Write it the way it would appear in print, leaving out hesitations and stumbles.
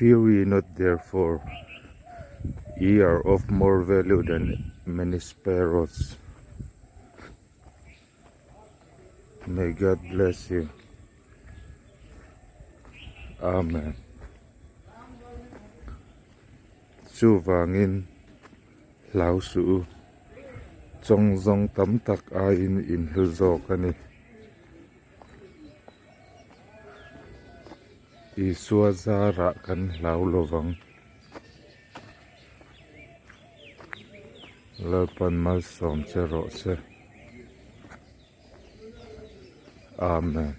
Fear ye not therefore, ye are of more value than many sparrows. May God bless you. Amen. Chu wangin lau su chong zong tam tak a in hil zawk ani. I suazara kan lau lovang. Lalpan malsawm che rawh che. Amen.